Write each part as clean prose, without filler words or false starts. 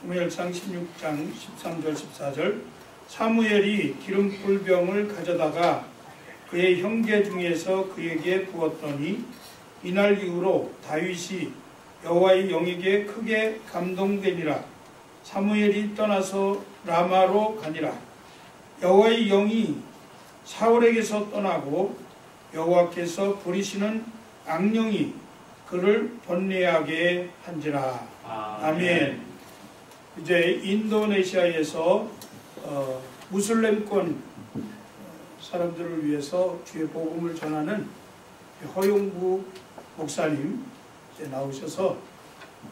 사무엘상 16장 13절 14절 사무엘이 기름불병을 가져다가 그의 형제 중에서 그에게 부었더니 이날 이후로 다윗이 여호와의 영에게 크게 감동되니라. 사무엘이 떠나서 라마로 가니라. 여호와의 영이 사울에게서 떠나고 여호와께서 부리시는 악령이 그를 번뇌하게 한지라. 아멘. 이제 인도네시아에서 무슬림권 사람들을 위해서 주의 복음을 전하는 허용부 목사님 나오셔서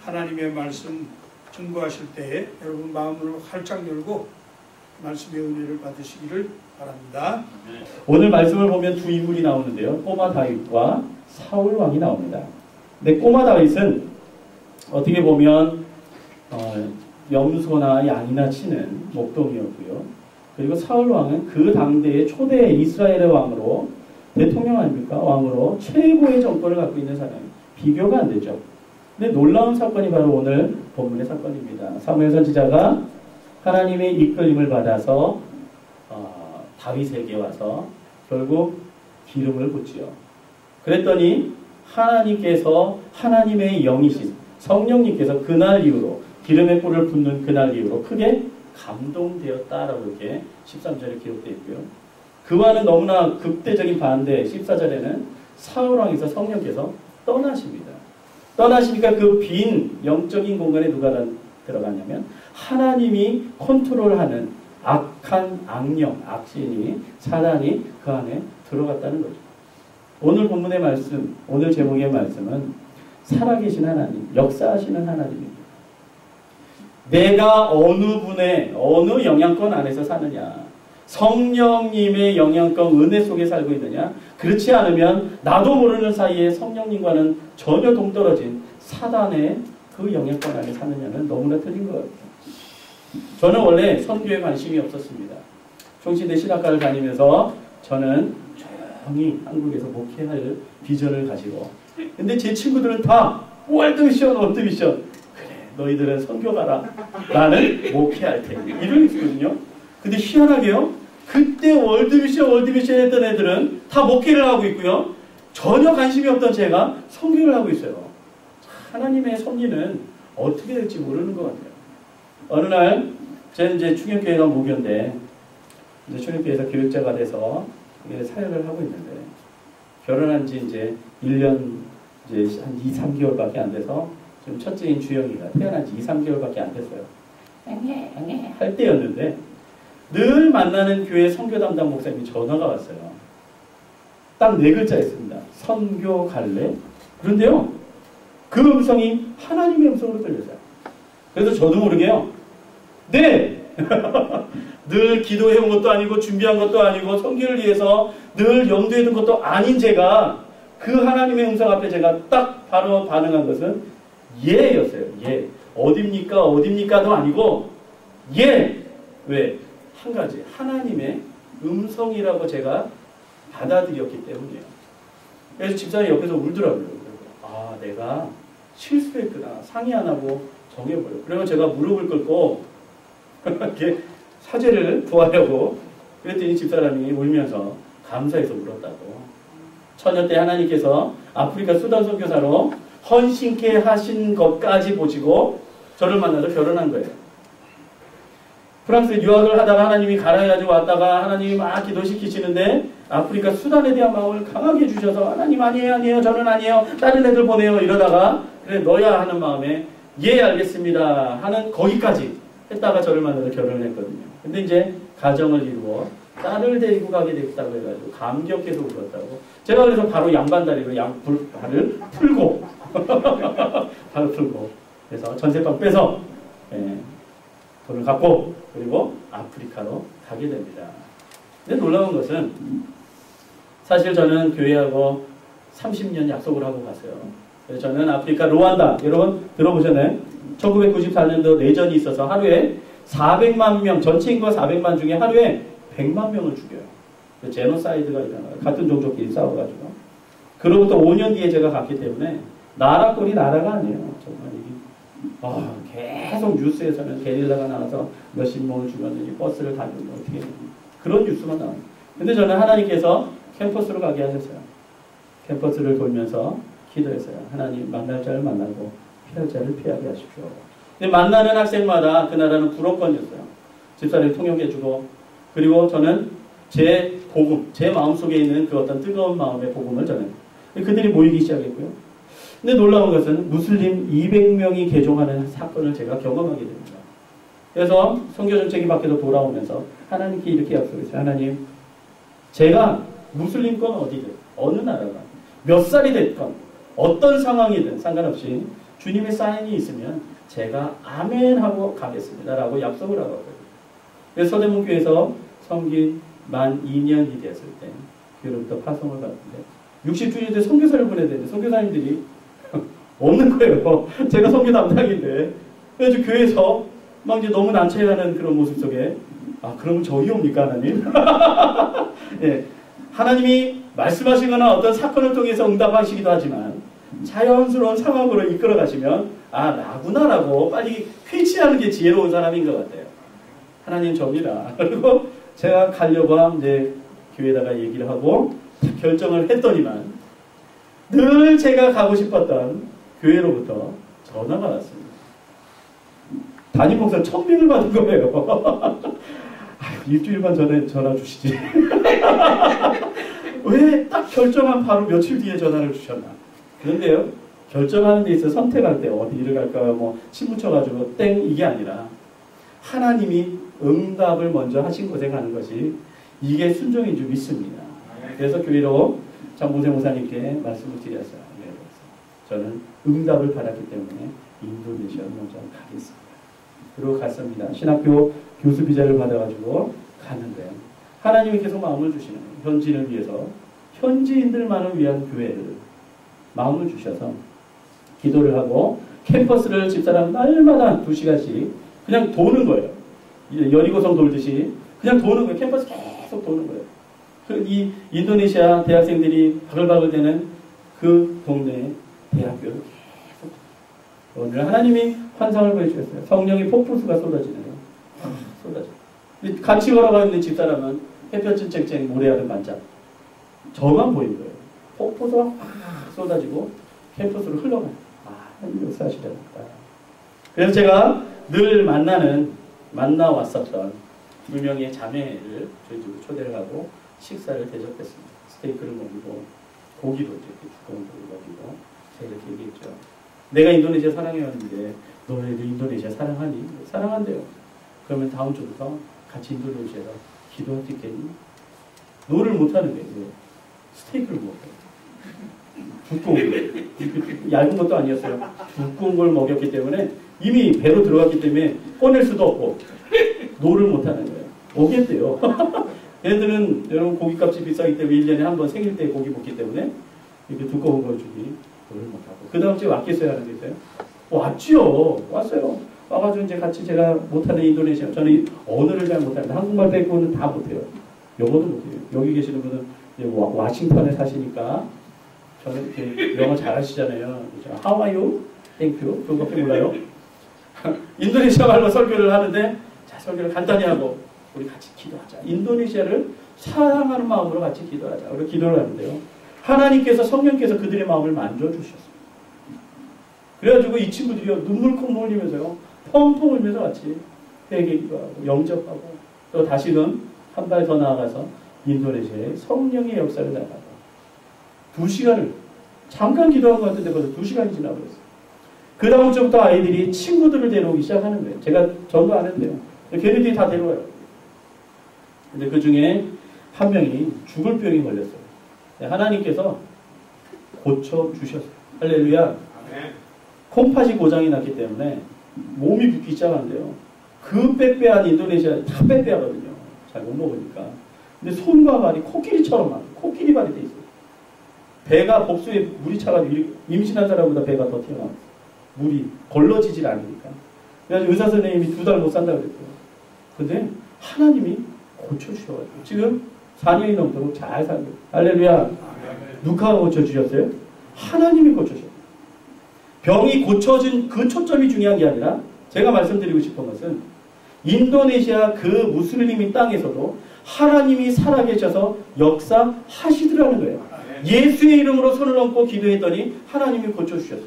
하나님의 말씀 증거하실 때에 여러분 마음을 활짝 열고 말씀의 은혜를 받으시기를 바랍니다. 오늘 말씀을 보면 두 인물이 나오는데요. 꼬마 다윗과 사울 왕이 나옵니다. 근데 꼬마 다윗은 어떻게 보면 염소나 양이나 치는 목동이었고요. 그리고 사울 왕은 그 당대의 초대 이스라엘의 왕으로, 대통령 아닙니까? 왕으로 최고의 정권을 갖고 있는 사람이 비교가 안 되죠. 근데 놀라운 사건이 바로 오늘 본문의 사건입니다. 사무엘 선지자가 하나님의 이끌림을 받아서 다윗에게 와서 결국 기름을 붓지요. 그랬더니 하나님께서, 하나님의 영이신 성령님께서 그날 이후로, 기름의 뿔을 붓는 그날 이후로 크게 감동되었다라고 이렇게 13절에 기록되어 있고요. 그와는 너무나 극대적인 반대 14절에는 사울왕에서 성령께서 떠나십니다. 떠나시니까 그 빈 영적인 공간에 누가 들어가냐면 하나님이 컨트롤하는 악한 악령, 악신이, 사단이 그 안에 들어갔다는 거죠. 오늘 본문의 말씀, 오늘 제목의 말씀은 살아계신 하나님, 역사하시는 하나님입니다. 내가 어느 분의 어느 영향권 안에서 사느냐, 성령님의 영향권 은혜 속에 살고 있느냐, 그렇지 않으면 나도 모르는 사이에 성령님과는 전혀 동떨어진 사단의 그 영향권 안에 사느냐는 너무나 틀린 것 같아요. 저는 원래 선교에 관심이 없었습니다. 총신대 신학과를 다니면서 저는 조용히 한국에서 목회할 비전을 가지고, 근데 제 친구들은 다 월드미션, 월드미션, 그래 너희들은 선교 가라, 나는 목회할 테니, 이런 있거든요. 근데 희한하게요, 그때 월드미션 했던 애들은 다 목회를 하고 있고요, 전혀 관심이 없던 제가 선교를 하고 있어요. 하나님의 섭리는 어떻게 될지 모르는 것 같아요. 어느 날 저는 이제 충격교회가 목요인데, 이제 충격교회에서 교육자가 돼서 사역을 하고 있는데, 결혼한 지 이제 1년 이제 한 2, 3개월밖에 안 돼서, 지금 첫째인 주영이가 태어난 지 2, 3개월밖에 안 됐어요. 할 때였는데, 늘 만나는 교회 선교 담당 목사님이 전화가 왔어요. 딱 4글자였습니다. 선교 갈래? 그런데요, 그 음성이 하나님의 음성으로 들렸어요. 그래서 저도 모르게요, 네! 늘 기도해온 것도 아니고 준비한 것도 아니고 선교를 위해서 늘 염두에 둔 것도 아닌 제가 그 하나님의 음성 앞에 제가 딱 바로 반응한 것은 예였어요. 예. 어딥니까? 어딥니까도 아니고 예! 왜? 한 가지, 하나님의 음성이라고 제가 받아들였기 때문이에요. 그래서 집사람이 옆에서 울더라고요. 아, 내가 실수했구나. 상의 안 하고 정해버려. 그리고 제가 무릎을 꿇고 이렇게 사죄를 구하려고 그랬더니 집사람이 울면서 감사해서 울었다고. 처녀 때 하나님께서 아프리카 수단 선교사로 헌신케 하신 것까지 보시고 저를 만나서 결혼한 거예요. 프랑스에 유학을 하다가 하나님이 가라해가지고 왔다가 하나님이 막 기도시키시는데 아프리카 수단에 대한 마음을 강하게 주셔서 하나님 아니에요, 저는 아니에요, 다른 애들 보내요, 이러다가 그래 너야 하는 마음에 예 알겠습니다 하는 거기까지 했다가 저를 만나서 결혼을 했거든요. 근데 이제 가정을 이루어 딸을 데리고 가게 됐다고 해가지고 감격해서 울었다고. 제가 그래서 바로 양반다리로 발을 풀고 발을 풀고 그래서 전세방 빼서 돈을 갚고 그리고 아프리카로 가게 됩니다. 근데 놀라운 것은 사실 저는 교회하고 30년 약속을 하고 갔어요. 그래서 저는 아프리카 루안다, 여러분 들어보셨나요? 1994년도 내전이 있어서 하루에 400만 명, 전체 인구가 400만 중에 하루에 100만 명을 죽여요. 제노사이드가 일어나요. 같은 종족끼리 싸워가지고. 그로부터 5년 뒤에 제가 갔기 때문에 나라 꼴이 나라가 아니에요. 정말 계속 뉴스에서는 게릴라가 나와서 몇십 명을 죽였느니 버스를 다니면 어떻게 그런 뉴스만 나와요. 근데 저는 하나님께서 캠퍼스로 가게 하셨어요. 캠퍼스를 돌면서 기도했어요. 하나님 만날 자를 만나고 피할 자를 피하게 하십시오. 근데 만나는 학생마다 그 나라는 불어권이었어요. 집사를 통역해주고 그리고 저는 제 복음, 제 마음속에 있는 그 어떤 뜨거운 마음의 복음을 전해요. 그들이 모이기 시작했고요. 근데 놀라운 것은 무슬림 200명이 개종하는 사건을 제가 경험하게 됩니다. 그래서 선교정책이 밖에서 돌아오면서 하나님께 이렇게 약속했어요. 하나님, 제가 무슬림권 어디든 어느 나라가 몇 살이 됐건 어떤 상황이든 상관없이 주님의 사인이 있으면 제가 아멘 하고 가겠습니다 라고 약속을 하거든요. 그래서 서대문교에서 섬긴 만 2년이 되었을 때 교회로부터 파송을 받는데 60주년 때 선교사를 보내야 되는데 선교사님들이 없는 거예요. 제가 선교 담당인데. 그래서 교회에서 막 이제 너무 난처해하는 그런 모습 속에 그러면 저희 옵니까 하나님? 예, 하나님이 말씀하시거나 어떤 사건을 통해서 응답하시기도 하지만 자연스러운 상황으로 이끌어 가시면 나구나라고 빨리 쾌치하는 게 지혜로운 사람인 것 같아요. 하나님 접니다. 그리고 제가 가려고 이제 교회에다가 얘기를 하고 결정을 했더니만 늘 제가 가고 싶었던 교회로부터 전화가 왔습니다. 담임 목사 1000명을 받은 거예요. 일주일만 전에 전화 주시지. 왜 딱 결정한 바로 며칠 뒤에 전화를 주셨나. 그런데요, 결정하는 데 있어 선택할 때 어디를 갈까요? 뭐 침 묻혀가지고 땡 이게 아니라 하나님이 응답을 먼저 하신 곳에 가는 것이 이게 순종인 줄 믿습니다. 그래서 교회로 장봉세 목사님께 말씀을 드렸어요. 저는 응답을 받았기 때문에 인도네시아로 먼저 가겠습니다. 그리고 갔습니다. 신학교 교수 비자를 받아가지고 갔는데 하나님이 계속 마음을 주시는 거예요. 현지인을 위해서 현지인들만을 위한 교회를 마음을 주셔서 기도를 하고 캠퍼스를 집사람 날마다 2시간씩 그냥 도는 거예요. 여리고성 돌듯이 그냥 도는 거예요. 캠퍼스 계속 도는 거예요. 이 인도네시아 대학생들이 바글바글 되는 그 동네에 대학교를 계속 오늘 하나님이 환상을 보여주셨어요. 성령의 폭풍수가 쏟아지네요. 쏟아져. 같이 걸어가 있는 집사람은 햇볕은 쨍쨍 모래알은 반짝. 저만 보인 거예요. 폭포수가 확 쏟아지고 캠퍼스로 흘러가요. 하나님 역사하시려다. 그래서 제가 늘 만나왔었던 2명의 자매를 저희 집으로 초대를 하고 식사를 대접했습니다. 스테이크를 먹이고 고기도 이렇게 두꺼운 고기 먹이고 제가 이렇게 얘기했죠. 내가 인도네시아 사랑해왔는데 너네들 인도네시아 사랑하니? 사랑한대요. 그러면 다음 주부터 같이 인도네시아에서 기도할 수 있겠니? 노를 못하는 거예요. 스테이크를 먹어요. 두꺼운 거. 얇은 것도 아니었어요. 두꺼운 걸 먹였기 때문에 이미 배로 들어갔기 때문에 꺼낼 수도 없고 노를 못하는 거예요. 오겠대요. 얘들은 여러분 고기값이 비싸기 때문에 1년에 한 번 생일 때 고기 먹기 때문에 이렇게 두꺼운 걸 주기 노를 못하고 그 다음 주에 왔겠어요 하는 게 있어요? 왔지요. 왔어요. 와가지고 이제 같이 제가 못하는 인도네시아 저는 언어를 잘 못하는데 한국말 빼고는 다 못해요. 영어도 못해요. 여기 계시는 분은 이제 와싱턴에 사시니까 저는 이렇게 영어 잘하시잖아요. How are you? Thank you. 그거밖에 몰라요. 인도네시아 말로 설교를 하는데 자 설교를 간단히 하고 우리 같이 기도하자. 인도네시아를 사랑하는 마음으로 같이 기도하자. 우리 기도를 하는데요. 하나님께서 성령께서 그들의 마음을 만져주셨어요. 그래가지고 이 친구들이요 눈물 콩 흘리면서요 펑펑 울면서 같이 회개 기도하고 영접하고 또 다시금 한 발 더 나아가서 인도네시아의 성령의 역사를 나가고 2시간을 잠깐 기도한 것 같은데 벌써 2시간이 지나버렸어요. 그 다음 주부터 아이들이 친구들을 데려오기 시작하는 거예요. 제가 전도 안 했는데요. 걔네들이 다 데려와요. 근데 그 중에 한 명이 죽을 병이 걸렸어요. 하나님께서 고쳐주셨어요. 할렐루야. 콩팥이 고장이 났기 때문에 몸이 붓기 시작하는데요. 그 빼빼한 인도네시아 다 빼빼하거든요. 잘 못 먹으니까. 근데 손과 발이 코끼리처럼 막 코끼리 발이 돼 있어요. 배가 복수에 물이 차가지고 임신한 사람보다 배가 더 튀어나왔어요. 물이 걸러지질 않으니까. 그래서 의사 선생님이 2달 못 산다고 그랬어요. 근데 하나님이 고쳐주셔가지고 지금 4년이 넘도록 잘 살고 할렐루야. 누가 고쳐주셨어요? 하나님이 고쳐주셨어요. 병이 고쳐진 그 초점이 중요한 게 아니라 제가 말씀드리고 싶은 것은 인도네시아 그 무슬림인 땅에서도 하나님이 살아계셔서 역사하시더라는 거예요. 예수의 이름으로 손을 얹고 기도했더니 하나님이 고쳐주셨어요.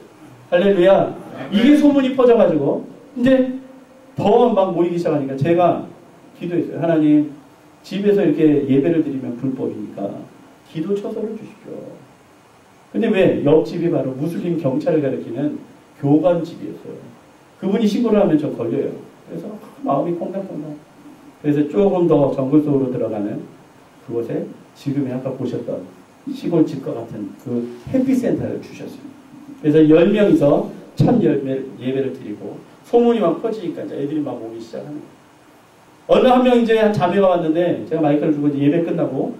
할렐루야. 이게 소문이 퍼져가지고 이제 더 막 모이기 시작하니까 제가 기도했어요. 하나님, 집에서 이렇게 예배를 드리면 불법이니까 기도 처소를 주십시오. 근데 왜? 옆집이 바로 무슬림 경찰을 가리키는 교관집이었어요. 그분이 신고를 하면 저 걸려요. 그래서 마음이 콩닥콩닥. 그래서 조금 더 정글 속으로 들어가는 그곳에 지금의 아까 보셨던 시골집과 같은 그 해피센터를 주셨어요. 그래서 10명이서 첫 예배를 드리고 소문이 막 퍼지니까 이제 애들이 막 오기 시작하는 거예요. 어느 한 명 이제 한 자매가 왔는데 제가 마이크를 주고 이제 예배 끝나고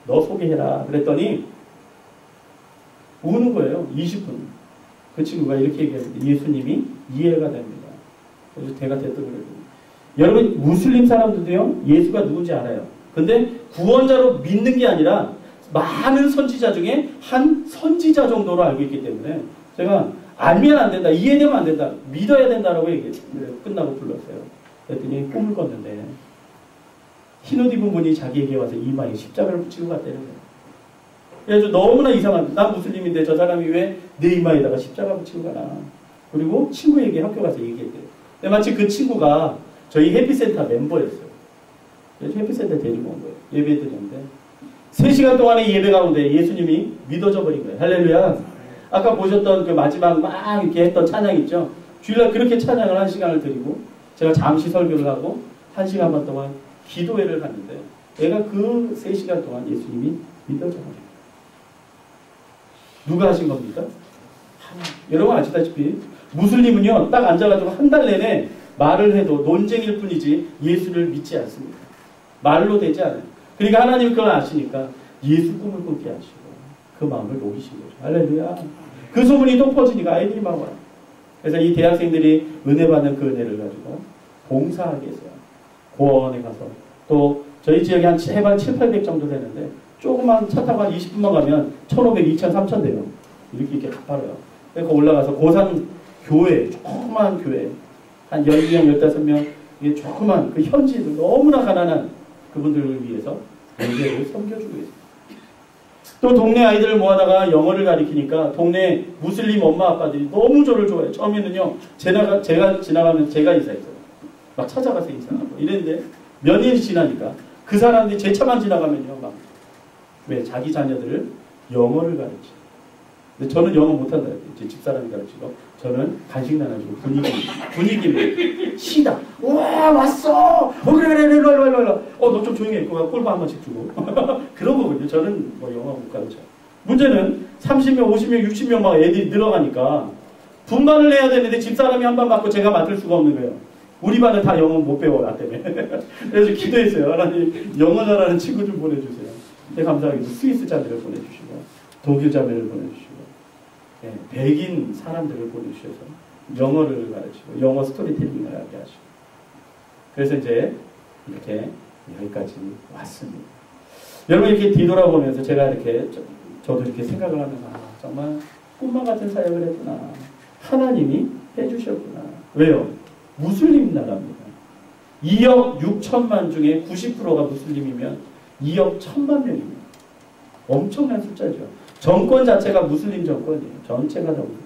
너 소개해라 그랬더니 우는 거예요. 20분. 그 친구가 이렇게 얘기했는데 예수님이 이해가 됩니다. 그래서 제가 됐던 거예요. 여러분 무슬림 사람들도요 예수가 누군지 알아요. 근데 구원자로 믿는 게 아니라 많은 선지자 중에 한 선지자 정도로 알고 있기 때문에 제가 알면 안 된다, 이해되면 안 된다, 믿어야 된다라고 얘기했어요. 끝나고 불렀어요. 그랬더니 꿈을 꿨는데 흰옷 입은 분이 자기에게 와서 이마에 십자가를 붙이고 갔다는 거예요. 그래서 너무나 이상한, 난 무슬림인데 저 사람이 왜 내 이마에다가 십자가 붙이고 가나. 그리고 친구에게 학교 가서 얘기했대요. 근데 마치 그 친구가 저희 해피센터 멤버였어요. 그래서 해피센터 데리고 온 거예요. 예배 드렸는데 3시간 동안의 예배 가운데 예수님이 믿어져 버린 거예요. 할렐루야. 아까 보셨던 그 마지막 막 이렇게 했던 찬양 있죠. 주일날 그렇게 찬양을 1시간을 드리고 제가 잠시 설교를 하고 1시간 반 동안 기도회를 갔는데 내가 그 3시간 동안 예수님이 믿어져 버린 거예요. 누가 하신 겁니까? 여러분 아시다시피 무슬림은요 딱 앉아가지고 한 달 내내 말을 해도 논쟁일 뿐이지 예수를 믿지 않습니다. 말로 되지 않아요. 그러니까 하나님 그걸 아시니까 예수 꿈을 꾸게 하시고 그 마음을 녹이신 거죠. 할렐루야. 그 소문이 또 퍼지니까 아이들이 막 와요. 그래서 이 대학생들이 은혜 받는 그 은혜를 가지고 봉사하게 해서요. 고원에 가서 또 저희 지역에 한 해발 700-800 정도 되는데 조그만 차 타고 한 20분만 가면 1,500, 2,000, 3,000 돼요. 이렇게 가파라요. 그래서 올라가서 고산 교회, 조그만 교회 한 12명, 15명 이게 조그만 그 현지들 너무나 가난한 그분들을 위해서 예배를 섬겨주고 있어요. 또 동네 아이들을 모아다가 영어를 가리키니까 동네 무슬림 엄마 아빠들이 너무 저를 좋아해요. 처음에는요 제가 지나가면 제가 인사했어요. 막 찾아가서 인사하고 이랬는데 몇 년이 지나니까 그 사람들이 제 차만 지나가면요 막 왜 자기 자녀들을 영어를 가르치. 근데 저는 영어 못한다. 제 집사람이 가르치고 저는 간식 나눠주고 분위기를 시다. 와 왔어. 그래 일로 와. 너 좀 조용히 해. 꿀밥 한 번씩 주고 그런 거거든요. 저는 뭐 영어 못 가르쳐. 문제는 30명, 50명, 60명 막 애들이 늘어가니까 분반을 해야 되는데 집사람이 한 반 받고 제가 맡을 수가 없는 거예요. 우리 반은 다 영어 못 배워 나 때문에. 그래서 기도했어요. 하나님 영어 잘하는 친구 좀 보내주세요. 근데 감사하게도 스위스 자매를 보내주시고 독일 자매를 보내주시고 네, 백인 사람들을 보내주셔서 영어를 가르치고 영어 스토리텔링을 하게 하시고 그래서 이제 이렇게 여기까지 왔습니다. 여러분 이렇게 뒤돌아보면서 제가 이렇게 저도 이렇게 생각을 하면서 정말 꿈만 같은 사역을 했구나. 하나님이 해주셨구나. 왜요? 무슬림 나라입니다. 2억 6천만 중에 90%가 무슬림이면 2억 1천만 명입니다. 엄청난 숫자죠. 정권 자체가 무슬림 정권이에요. 전체가 다 무슬림.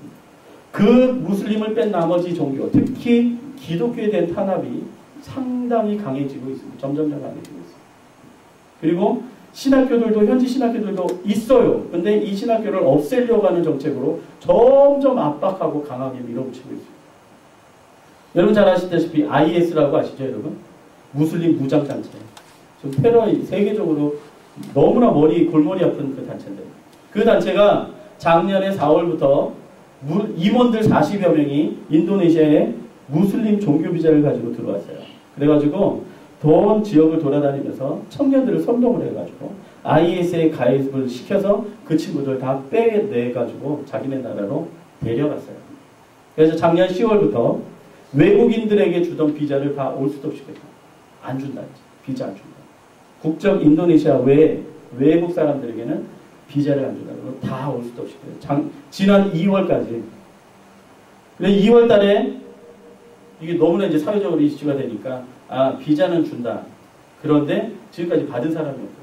그 무슬림을 뺀 나머지 종교, 특히 기독교에 대한 탄압이 상당히 강해지고 있습니다. 점점 강해지고 있습니다. 그리고 신학교들도 현지 신학교들도 있어요. 근데 이 신학교를 없애려고 하는 정책으로 점점 압박하고 강하게 밀어붙이고 있습니다. 여러분 잘 아시다시피 IS라고 아시죠, 여러분? 무슬림 무장단체. 지금 테러 세계적으로 너무나 골머리 아픈 그 단체인데 그 단체가 작년에 4월부터 임원들 40여 명이 인도네시아에 무슬림 종교 비자를 가지고 들어왔어요. 그래가지고 돈 지역을 돌아다니면서 청년들을 선동을 해가지고 IS에 가입을 시켜서 그 친구들 다 빼내가지고 자기네 나라로 데려갔어요. 그래서 작년 10월부터 외국인들에게 주던 비자를 다 올 수도 없이 안 준다. 비자 안 준다. 국적 인도네시아 외 외국 사람들에게는 비자를 안 준다고 다 올 수도 없이 지난 2월까지 그래서 2월 달에 이게 너무나 이제 사회적으로 이슈가 되니까 비자는 준다. 그런데 지금까지 받은 사람이 없어요.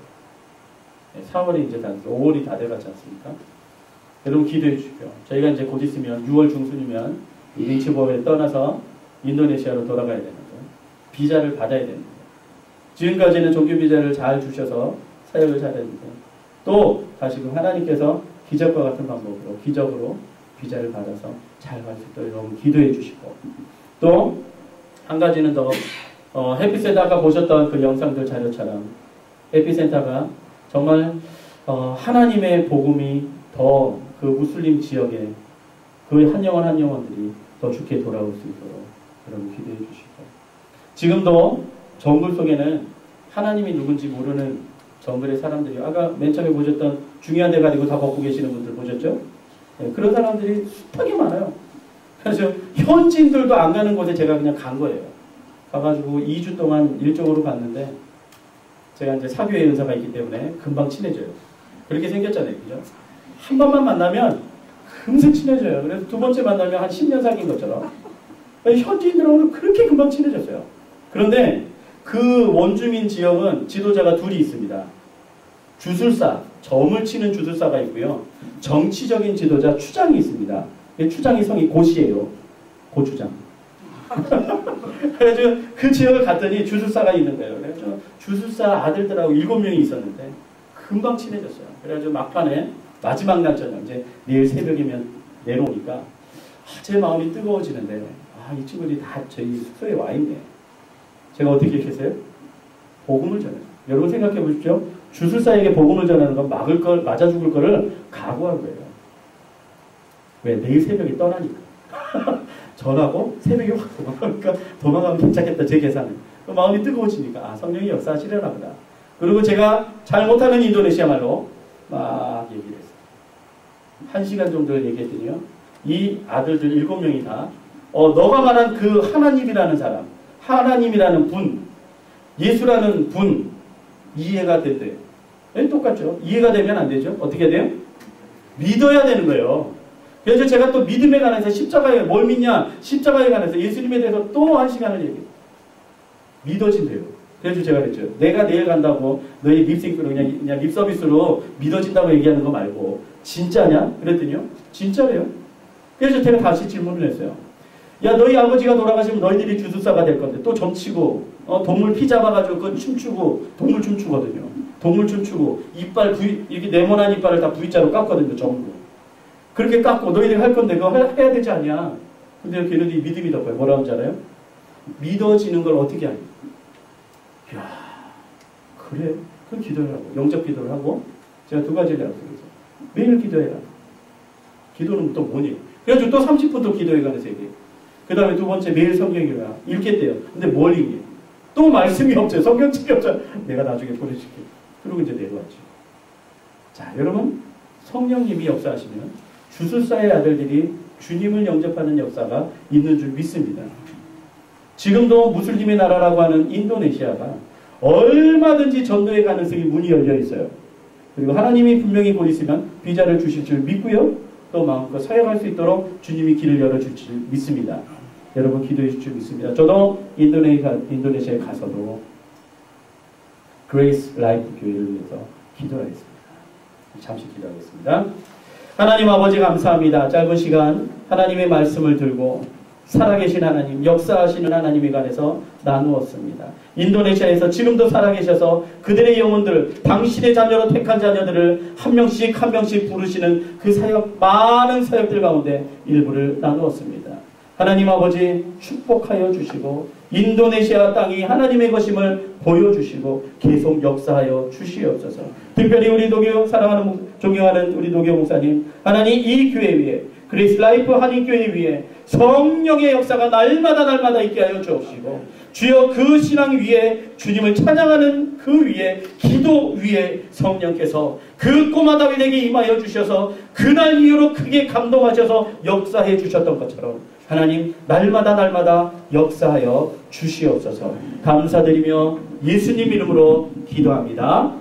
4월이 이제 다 5월이 다 돼가지 않습니까? 여러분 기도해 주십시오. 저희가 이제 곧 있으면 6월 중순이면 이 린치보에 떠나서 인도네시아로 돌아가야 되는데 비자를 받아야 됩니다. 지금까지는 종교 비자를 잘 주셔서 사역을 잘했는데 또 다시금 하나님께서 기적과 같은 방법으로 기적으로 비자를 받아서 잘 갈 수 있도록 여러분 기도해 주시고 또 한 가지는 더 해피센터 아까 보셨던 그 영상들 자료처럼 해피센터가 정말 하나님의 복음이 더 그 무슬림 지역에 그 한 영혼 한 영혼들이 더 좋게 돌아올 수 있도록 여러분 기도해 주시고 지금도 정글 속에는 하나님이 누군지 모르는 정글의 사람들이 아까 맨 처음에 보셨던 중요한 데 가지고 다 걷고 계시는 분들 보셨죠? 네, 그런 사람들이 숱하게 많아요. 그래서 현지인들도 안 가는 곳에 제가 그냥 간 거예요. 가가지고 2주 동안 일정으로 갔는데 제가 이제 사교의 은사가 있기 때문에 금방 친해져요. 그렇게 생겼잖아요. 그죠? 한 번만 만나면 금세 친해져요. 그래서 두 번째 만나면 한 10년 사귄 것처럼 현지인들하고는 그렇게 금방 친해졌어요. 그런데 그 원주민 지역은 지도자가 둘이 있습니다. 주술사, 점을 치는 주술사가 있고요. 정치적인 지도자 추장이 있습니다. 추장이 성이 고시예요. 고추장. 그래서 그 지역을 갔더니 주술사가 있는 거예요. 그래서 주술사 아들들하고 7명이 있었는데 금방 친해졌어요. 그래가지고 막판에 마지막 날 저녁 이제 내일 새벽이면 내려오니까 제 마음이 뜨거워지는데 이 친구들이 다 저희 숙소에 와 있네. 제가 어떻게 했어요? 복음을 전해요. 여러분 생각해 보십시오. 주술사에게 복음을 전하는 건 맞아 죽을 거를 각오한 거예요. 왜? 내일 새벽에 떠나니까. 전하고 새벽에 확 도망가니까 도망가면 괜찮겠다. 제 계산은. 마음이 뜨거워지니까 성령이 역사하시려나 보다. 그리고 제가 잘 못하는 인도네시아 말로 막 얘기를 했어요. 1시간 정도를 얘기했더니요. 이 아들들 7명이 다 너가 말한 그 하나님이라는 사람, 하나님이라는 분, 예수라는 분 이해가 된대요. 똑같죠. 이해가 되면 안 되죠. 어떻게 돼요? 믿어야 되는 거예요. 그래서 제가 또 믿음에 관해서 십자가에 뭘 믿냐? 십자가에 관해서 예수님에 대해서 또 1시간을 얘기해요. 믿어진대요. 그래서 제가 그랬죠. 내가 내일 간다고 너희 립싱크로 그냥 립서비스로 믿어진다고 얘기하는 거 말고 진짜냐? 그랬더니요. 진짜래요. 그래서 제가 다시 질문을 했어요. 야, 너희 아버지가 돌아가시면 너희들이 주술사가 될 건데 또 점치고 동물 피 잡아가지고 그건 춤추고 동물 춤추거든요. 동물 춤추고 이빨 이렇게 네모난 이빨을 다 V자로 깎거든요. 전부. 그렇게 깎고 너희들이 할 건데 그거 해야 되지 않냐. 근데 걔네들이 믿음이 더 커요. 뭐라고 하는지 알아요? 믿어지는 걸 어떻게 하냐. 이야, 그래? 그럼 기도를 하고 영접 기도를 하고 제가 2가지를 약속해서 매일 기도해라. 기도는 또 뭐니? 그래가지고 또 30분 또 기도해 가면서 얘기해요. 그 다음에 2번째 매일 성경 읽겠대요. 근데 뭘 읽게? 또 말씀이 없어요. 성경책이 없잖아요. 내가 나중에 보내줄게. 그리고 이제 내려왔죠. 자, 여러분 성령님이 역사하시면 주술사의 아들들이 주님을 영접하는 역사가 있는 줄 믿습니다. 지금도 무슬림의 나라라고 하는 인도네시아가 얼마든지 전도의 가능성이 문이 열려 있어요. 그리고 하나님이 분명히 곧 있으면 비자를 주실 줄 믿고요. 또 마음껏 사역할 수 있도록 주님이 길을 열어줄 줄 믿습니다. 여러분 기도해 주실 줄 믿습니다. 저도 인도네시아에 가서도 그레이스 라이프 교회를 위해서 기도하겠습니다. 잠시 기도하겠습니다. 하나님 아버지 감사합니다. 짧은 시간 하나님의 말씀을 들고 살아계신 하나님, 역사하시는 하나님에 관해서 나누었습니다. 인도네시아에서 지금도 살아계셔서 그들의 영혼들, 당신의 자녀로 택한 자녀들을 한 명씩 한 명씩 부르시는 그 사역, 많은 사역들 가운데 일부를 나누었습니다. 하나님 아버지 축복하여 주시고 인도네시아 땅이 하나님의 것임을 보여주시고 계속 역사하여 주시옵소서. 특별히 우리 도교 사랑하는 존경하는 우리 도교 목사님, 하나님 이 교회 위에 그레이스 라이프 한인교회 위에 성령의 역사가 날마다 있게 하여 주옵시고 주여 그 신앙 위에 주님을 찬양하는 그 위에 기도 위에 성령께서 그 꼬마 다윗에게 임하여 주셔서 그날 이후로 크게 감동하셔서 역사해 주셨던 것처럼 하나님 날마다 역사하여 주시옵소서. 감사드리며 예수님 이름으로 기도합니다.